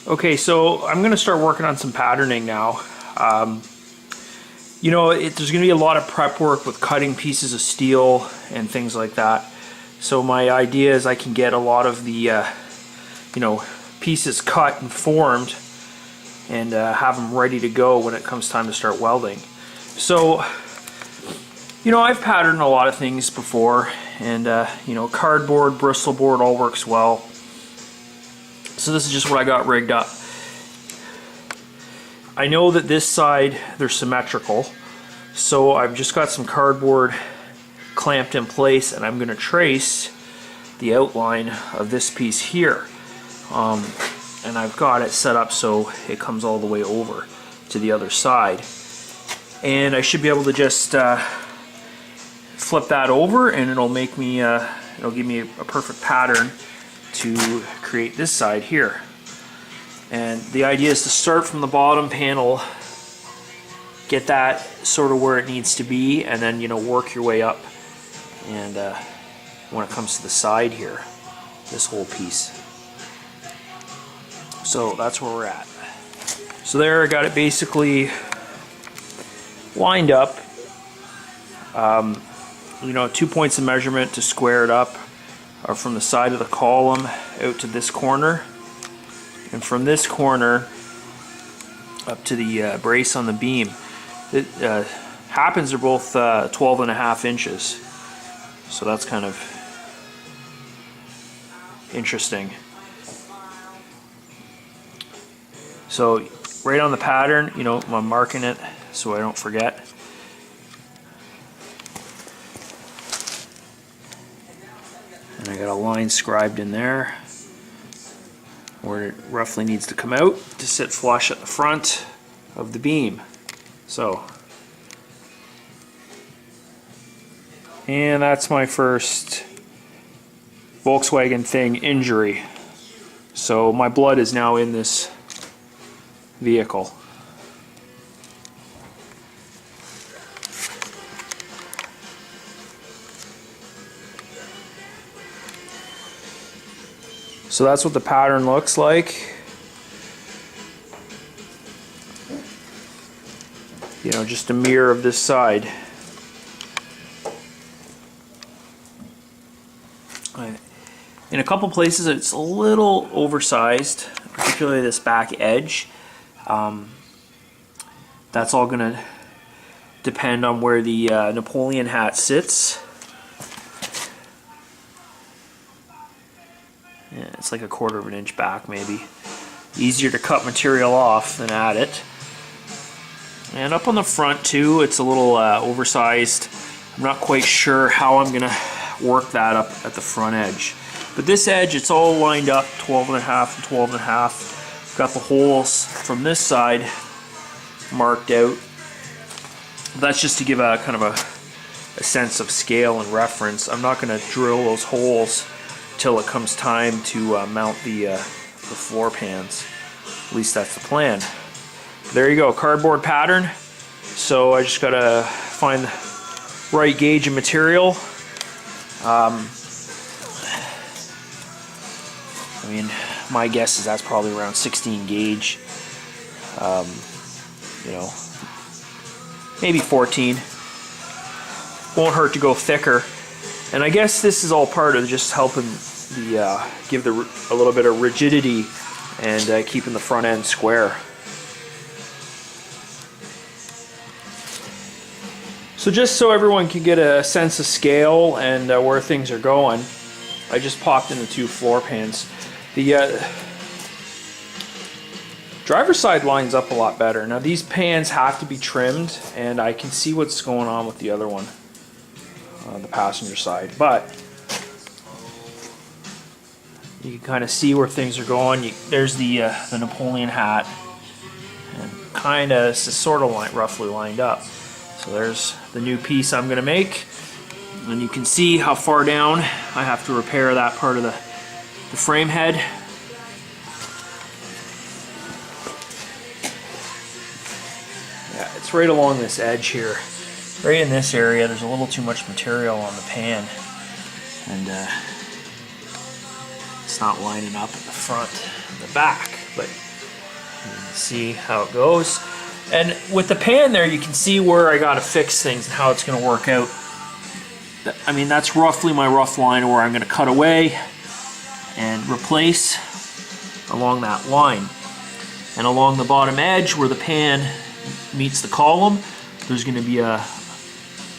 Okay, so I'm going to start working on some patterning now. There's going to be a lot of prep work with cutting pieces of steel and things like that. So my idea is I can get a lot of the, pieces cut and formed and have them ready to go when it comes time to start welding. So, I've patterned a lot of things before, and cardboard, Bristol board all works well. So this is just what I got rigged up. I know that this side, they're symmetrical, so I've just got some cardboard clamped in place, and I'm going to trace the outline of this piece here. And I've got it set up so it comes all the way over to the other side. And I should be able to just flip that over, and it'll make me, it'll give me a perfect pattern to create this side here. And the idea is to start from the bottom panel, get that sort of where it needs to be, and then work your way up. And when it comes to the side here, this whole piece. So that's where we're at. So there, I got it basically lined up. 2 points of measurement to square it up are from the side of the column out to this corner, and from this corner up to the brace on the beam. It happens they're both 12.5 inches, so that's kind of interesting. So right on the pattern, I'm marking it so I don't forget. And I got a line scribed in there where it roughly needs to come out to sit flush at the front of the beam. So, and that's my first Volkswagen thing injury. So my blood is now in this vehicle. So that's what the pattern looks like. Just a mirror of this side. In a couple places it's a little oversized, particularly this back edge. That's all going to depend on where the Napoleon hat sits. Yeah, it's like 1/4 of an inch back maybe. Easier to cut material off than add it. And up on the front too, it's a little oversized. I'm not quite sure how I'm going to work that up at the front edge. But this edge, it's all lined up 12.5 and 12.5. Got the holes from this side marked out. That's just to give a kind of a sense of scale and reference. I'm not going to drill those holes till it comes time to mount the floor pans. At least that's the plan. There you go, cardboard pattern. So I just gotta find the right gauge of material. My guess is that's probably around 16 gauge. Maybe 14. Won't hurt to go thicker. And I guess this is all part of just helping give a little bit of rigidity and keeping the front end square. So just so everyone can get a sense of scale and where things are going, I just popped in the 2 floor pans. The driver's side lines up a lot better. Now these pans have to be trimmed, and I can see what's going on with the other one, the passenger side. But you can kind of see where things are going. There's the Napoleon hat, and kind of sort of roughly lined up. So there's the new piece I'm going to make, and you can see how far down I have to repair that part of the frame head. Yeah, it's right along this edge here. Right in this area, there's a little too much material on the pan, and it's not lining up at the front and the back. But see how it goes. And with the pan there, you can see where I gotta fix things and how it's gonna work out. I mean, that's roughly my rough line where I'm gonna cut away and replace along that line. And along the bottom edge where the pan meets the column, there's gonna be a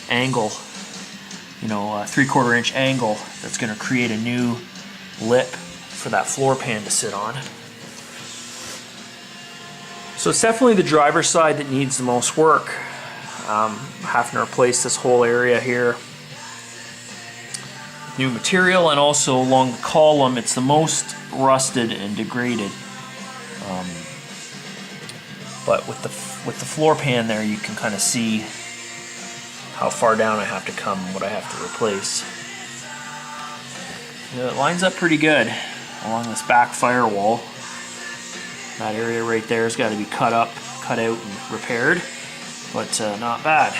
angle, you know, a 3/4 inch angle that's gonna create a new lip for that floor pan to sit on. So it's definitely the driver's side that needs the most work. Having to replace this whole area here. New material, and also along the column, it's the most rusted and degraded. But with the floor pan there, you can kind of see how far down I have to come and what I have to replace. You know, it lines up pretty good along this back firewall. That area right there has got to be cut up, cut out, and repaired, but not bad.